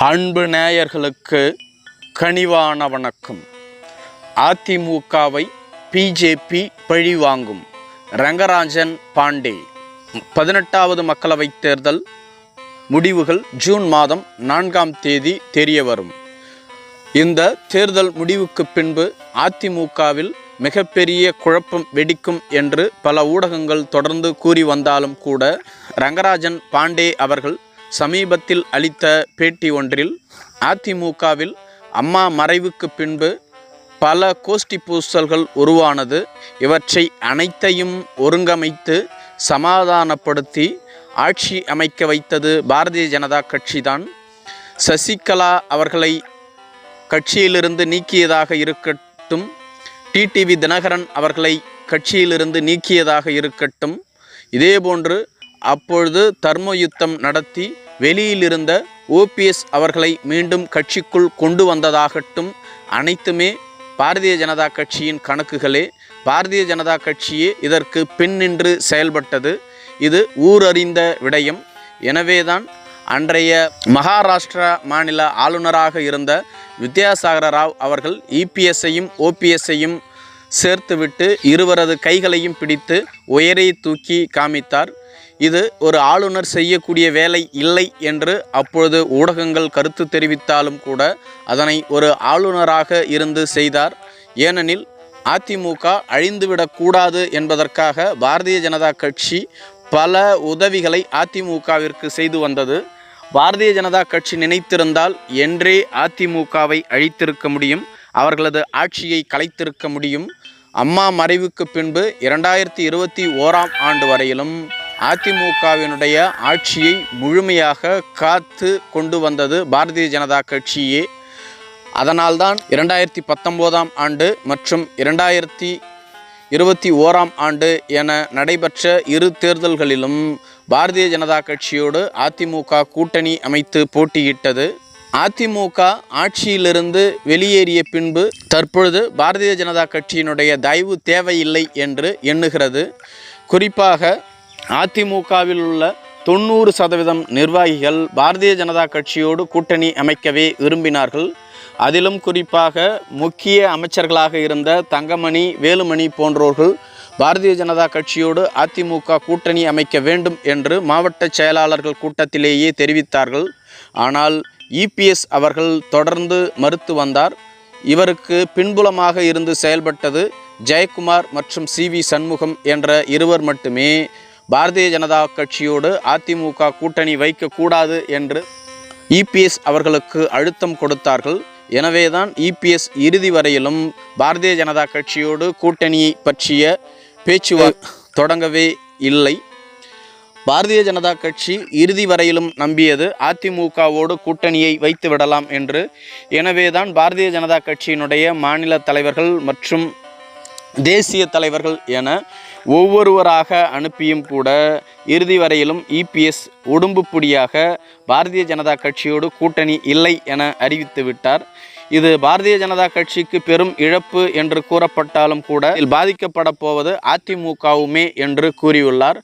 அன்பு நேயர்களுக்கு கனிவான வணக்கம். அதிமுகவை பிஜேபி பழிவாங்கும். ரங்கராஜன் பாண்டே. 18வது மக்களவைத் தேர்தல் முடிவுகள் ஜூன் மாதம் 4ஆம் தேதி தெரியவரும். இந்த தேர்தல் முடிவுக்கு பின்பு அதிமுகவில் மிகப்பெரிய குழப்பம் வெடிக்கும் என்று பல ஊடகங்கள் தொடர்ந்து கூறி வந்தாலும் கூட ரங்கராஜன் பாண்டே அவர்கள் சமீபத்தில் அளித்த பேட்டி ஒன்றில் அதிமுகவில் அம்மா மறைவுக்கு பின்பு பல கோஷ்டி பூசல்கள் உருவானது, இவற்றை அனைத்தையும் ஒருங்கமைத்து சமாதானப்படுத்தி ஆட்சி அமைக்க வைத்தது பாரதிய ஜனதா கட்சிதான். சசிகலா அவர்களை கட்சியிலிருந்து நீக்கியதாக இருக்கட்டும், டிடிவி தினகரன் அவர்களை கட்சியிலிருந்து நீக்கியதாக இருக்கட்டும், இதேபோன்று அப்பொழுது தர்ம யுத்தம் நடத்தி வெளியிலிருந்த ஓபிஎஸ் அவர்களை மீண்டும் கட்சிக்குள் கொண்டு வந்ததாகட்டும், அனைத்துமே பாரதிய ஜனதா கட்சியின் கணக்குகளே. பாரதிய ஜனதா கட்சியே இதற்கு பின் நின்று செயல்பட்டது. இது ஊரறிந்த விடயம். எனவேதான் அன்றைய மகாராஷ்டிரா மாநில ஆளுநராக இருந்த வித்யாசாகர ராவ் அவர்கள் இபிஎஸ்ஸையும் ஓபிஎஸ்ஸையும் சேர்த்துவிட்டு இருவரது கைகளையும் பிடித்து உயரே தூக்கி காமித்தார். இது ஒரு ஆளுநர் செய்யக்கூடிய வேலை இல்லை என்று அப்பொழுது ஊடகங்கள் கருத்து தெரிவித்தாலும் கூட அதனை ஒரு ஆளுநராக இருந்து செய்தார். ஏனெனில் அதிமுக அழிந்துவிடக்கூடாது என்பதற்காக பாரதிய ஜனதா கட்சி பல உதவிகளை அதிமுகவிற்கு செய்து வந்தது. பாரதிய ஜனதா கட்சி நினைத்திருந்தால் என்றே அதிமுகவை அழித்திருக்க முடியும், அவர்களது ஆட்சியை கலைத்திருக்க முடியும். அம்மா மறைவுக்கு பின்பு 2021ஆம் ஆண்டு வரையிலும் அதிமுகவினுடைய ஆட்சியை முழுமையாக காத்து கொண்டு வந்தது பாரதிய ஜனதா கட்சியே. அதனால்தான் 2019ஆம் ஆண்டு மற்றும் 2021ஆம் ஆண்டு என நடைபெற்ற இரு தேர்தல்களிலும் பாரதிய ஜனதா கட்சியோடு அதிமுக கூட்டணி அமைத்து போட்டியிட்டது. அதிமுக ஆட்சியிலிருந்து வெளியேறிய பின்பு தற்பொழுது பாரதிய ஜனதா கட்சியினுடைய தயவு தேவையில்லை என்று எண்ணுகிறது. குறிப்பாக அதிமுகவில் உள்ள 90% நிர்வாகிகள் பாரதிய ஜனதா கட்சியோடு கூட்டணி அமைக்கவே விரும்பினார்கள். அதிலும் குறிப்பாக முக்கிய அமைச்சர்களாக இருந்த தங்கமணி, வேலுமணி போன்றோர்கள் பாரதிய ஜனதா கட்சியோடு அதிமுக கூட்டணி அமைக்க வேண்டும் என்று மாவட்ட செயலாளர்கள் கூட்டத்திலேயே தெரிவித்தார்கள். ஆனால் இபிஎஸ் அவர்கள் தொடர்ந்து மறுத்து வந்தார். இவருக்கு பின்புலமாக இருந்து செயல்பட்டது ஜெயக்குமார் மற்றும் சிவி சண்முகம் என்ற இருவர் மட்டுமே பாரதிய ஜனதா கட்சியோடு அதிமுக கூட்டணி வைக்கக்கூடாது என்று இபிஎஸ் அவர்களுக்கு அழுத்தம் கொடுத்தார்கள். எனவேதான் இபிஎஸ் இறுதி வரையிலும் பாரதிய ஜனதா கட்சியோடு கூட்டணியை பற்றிய பேச்சுவார்த்தை தொடங்கவே இல்லை. பாரதிய ஜனதா கட்சி இறுதி வரையிலும் நம்பியது அதிமுகவோடு கூட்டணியை வைத்து விடலாம் என்று. எனவேதான் பாரதிய ஜனதா கட்சியினுடைய மாநில தலைவர்கள் மற்றும் தேசிய தலைவர்கள் என ஒவ்வொருவராக அனுப்பியும் கூட இறுதி வரையிலும் இபிஎஸ் உடும்புப்புடியாக பாரதிய ஜனதா கட்சியோடு கூட்டணி இல்லை என அறிவித்து விட்டார். இது பாரதிய ஜனதா கட்சிக்கு பெரும் இழப்பு என்று கூறப்பட்டாலும் கூட இதில் பாதிக்கப்பட போவது அதிமுகவுமே என்று கூறியுள்ளார்.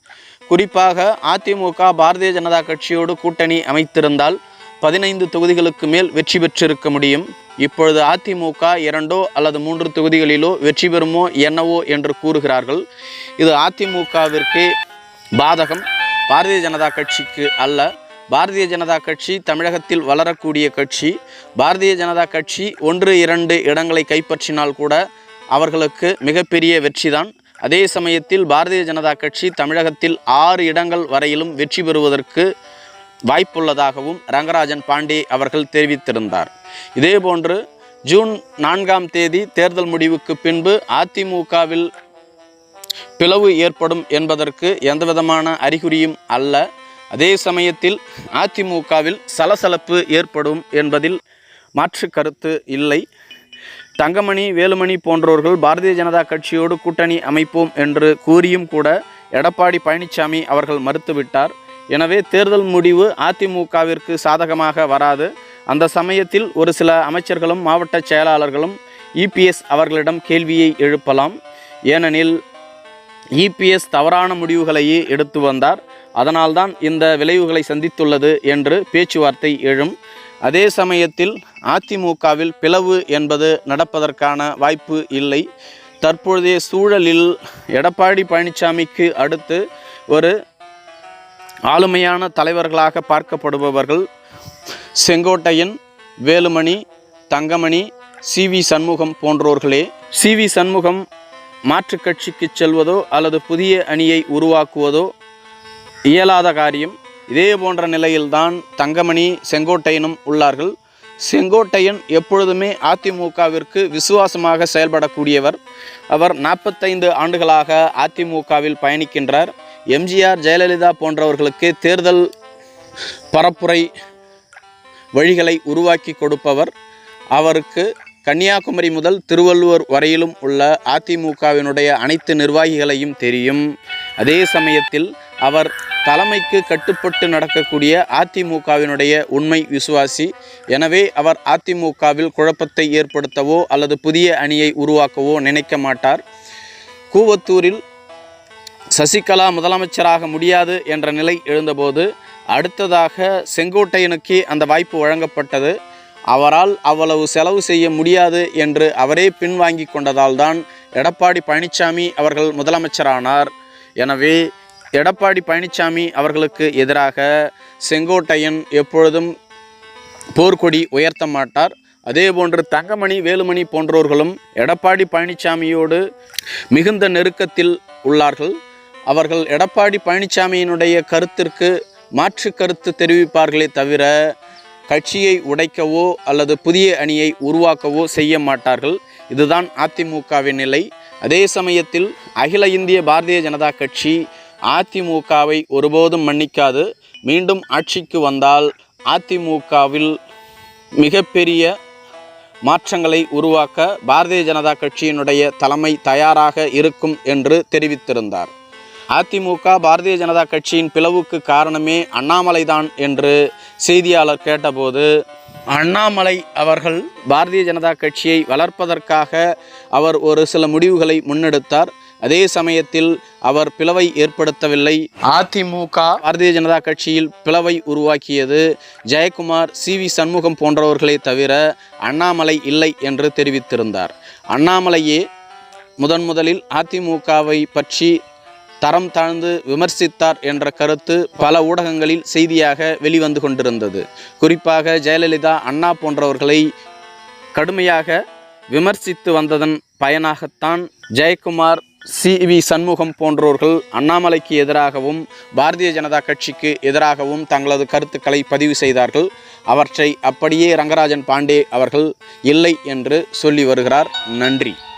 குறிப்பாக அதிமுக பாரதிய ஜனதா கட்சியோடு கூட்டணி அமைத்திருந்தால் 15 தொகுதிகளுக்கு மேல் வெற்றி பெற்றிருக்க முடியும். இப்பொழுது அதிமுக 2 அல்லது 3 தொகுதிகளிலோ வெற்றி பெறுமோ என்னவோ என்று கூறுகிறார்கள். இது அதிமுகவிற்கு பாதகம், பாரதிய ஜனதா கட்சிக்கு அல்ல. பாரதிய ஜனதா கட்சி தமிழகத்தில் வளரக்கூடிய கட்சி. பாரதிய ஜனதா கட்சி 1-2 இடங்களை கைப்பற்றினால் கூட அவர்களுக்கு மிகப்பெரிய வெற்றிதான். அதே சமயத்தில் பாரதிய ஜனதா கட்சி தமிழகத்தில் 6 இடங்கள் வரையிலும் வெற்றி பெறுவதற்கு வாய்ப்புள்ளதாகவும் ரங்கராஜன் பாண்டே அவர்கள் தெரிவித்திருந்தார். இதேபோன்று ஜூன் 4ஆம் தேதி தேர்தல் முடிவுக்கு பின்பு அதிமுகவில் பிளவு ஏற்படும் என்பதற்கு எந்தவிதமான அறிகுறியும் அல்ல. அதே சமயத்தில் அதிமுகவில் சலசலப்பு ஏற்படும் என்பதில் மாற்று கருத்து இல்லை. தங்கமணி, வேலுமணி போன்றோர்கள் பாரதிய ஜனதா கட்சியோடு கூட்டணி அமைப்போம் என்று கூறியும் கூட எடப்பாடி பழனிசாமி அவர்கள் மறுத்துவிட்டார். எனவே தேர்தல் முடிவு அதிமுகவிற்கு சாதகமாக வராது. அந்த சமயத்தில் ஒரு சில அமைச்சர்களும் மாவட்ட செயலாளர்களும் இபிஎஸ் அவர்களிடம் கேள்வியை எழுப்பலாம். ஏனெனில் இபிஎஸ் தவறான முடிவுகளையே எடுத்து வந்தார். அதனால்தான் இந்த விளைவுகளை சந்தித்துள்ளது என்று பேச்சுவார்த்தை எழும். அதே சமயத்தில் அதிமுகவில் பிளவு என்பது நடப்பதற்கான வாய்ப்பு இல்லை. தற்பொழுதைய சூழலில் எடப்பாடி பழனிசாமிக்கு அடுத்து ஒரு ஆளுமையான தலைவர்களாக பார்க்கப்படுபவர்கள் செங்கோட்டையன், வேலுமணி, தங்கமணி, சி.வி. சண்முகம் போன்றோர்களே. சி.வி. சண்முகம் மாற்றுக் கட்சிக்கு செல்வதோ அல்லது புதிய அணியை உருவாக்குவதோ இயலாத காரியம். இதே போன்ற நிலையில்தான் தங்கமணி, செங்கோட்டையனும் உள்ளார்கள். செங்கோட்டையன் எப்பொழுதுமே அதிமுகவிற்கு விசுவாசமாக செயல்படக்கூடியவர். அவர் 45 ஆண்டுகளாக அதிமுகவில் பயணிக்கின்றார். எம்ஜிஆர், ஜெயலலிதா போன்றவர்களுக்கு தேர்தல் பரப்புரை வழிகளை உருவாக்கி கொடுப்பவர். அவருக்கு கன்னியாகுமரி முதல் திருவள்ளுவர் வரையிலும் உள்ள அதிமுகவினுடைய அனைத்து நிர்வாகிகளையும் தெரியும். அதே சமயத்தில் அவர் தலைமைக்கு கட்டுப்பட்டு நடக்கக்கூடிய அதிமுகவினுடைய உண்மை விசுவாசி. எனவே அவர் அதிமுகவில் குழப்பத்தை ஏற்படுத்தவோ அல்லது புதிய அணியை உருவாக்கவோ நினைக்க மாட்டார். கூவத்தூரில் சசிகலா முதலமைச்சராக முடியாது என்ற நிலை எழுந்தபோது அடுத்ததாக செங்கோட்டையனுக்கு அந்த வாய்ப்பு வழங்கப்பட்டது. அவரால் அவ்வளவு செலவு செய்ய முடியாது என்று அவரே பின்வாங்கி கொண்டதால் தான் எடப்பாடி பழனிசாமி அவர்கள் முதலமைச்சரானார். எனவே எடப்பாடி பழனிசாமி அவர்களுக்கு எதிராக செங்கோட்டையன் எப்பொழுதும் போர்க்கொடி உயர்த்த மாட்டார். அதேபோன்று தங்கமணி, வேலுமணி போன்றோர்களும் எடப்பாடி பழனிசாமியோடு மிகுந்த நெருக்கத்தில் உள்ளார்கள். அவர்கள் எடப்பாடி பழனிசாமியினுடைய கருத்திற்கு மாற்று கருத்து தெரிவிப்பார்களே தவிர கட்சியை உடைக்கவோ அல்லது புதிய அணியை உருவாக்கவோ செய்ய மாட்டார்கள். இதுதான் அதிமுகவின் நிலை. அதே சமயத்தில் அகில இந்திய பாரதிய ஜனதா கட்சி அதிமுகவை ஒருபோதும் மன்னிக்காது. மீண்டும் ஆட்சிக்கு வந்தால் அதிமுகவில் மிகப்பெரிய மாற்றங்களை உருவாக்க பாரதிய ஜனதா கட்சியினுடைய தலைமை தயாராக இருக்கும் என்று தெரிவித்திருந்தார். அதிமுக பாரதிய ஜனதா கட்சியின் பிளவுக்கு காரணமே அண்ணாமலைதான் என்று செய்தியாளர் கேட்டபோது, அண்ணாமலை அவர்கள் பாரதிய ஜனதா கட்சியை வளர்ப்பதற்காக அவர் ஒரு சில முடிவுகளை முன்னெடுத்தார். அதே சமயத்தில் அவர் பிளவை ஏற்படுத்தவில்லை. அதிமுக பாரதிய ஜனதா கட்சியில் பிளவை உருவாக்கியது ஜெயக்குமார், சி.வி. சண்முகம் போன்றவர்களே தவிர அண்ணாமலை இல்லை என்று தெரிவித்திருந்தார். அண்ணாமலையே முதலில் அதிமுகவை பற்றி தரம் தாழ்ந்து விமர்சித்தார் என்ற கருத்து பல ஊடகங்களில் செய்தியாக வெளிவந்து கொண்டிருந்தது. குறிப்பாக ஜெயலலிதா, அண்ணா போன்றவர்களை கடுமையாக விமர்சித்து வந்ததன் பயனாகத்தான் ஜெயக்குமார், சி.வி. சண்முகம் போன்றோர்கள் அண்ணாமலைக்கு எதிராகவும் பாரதிய ஜனதா கட்சிக்கு எதிராகவும் தங்களது கருத்துக்களை பதிவு செய்தார்கள். அவற்றை அப்படியே ரங்கராஜன் பாண்டே அவர்கள் இல்லை என்று சொல்லி வருகிறார். நன்றி.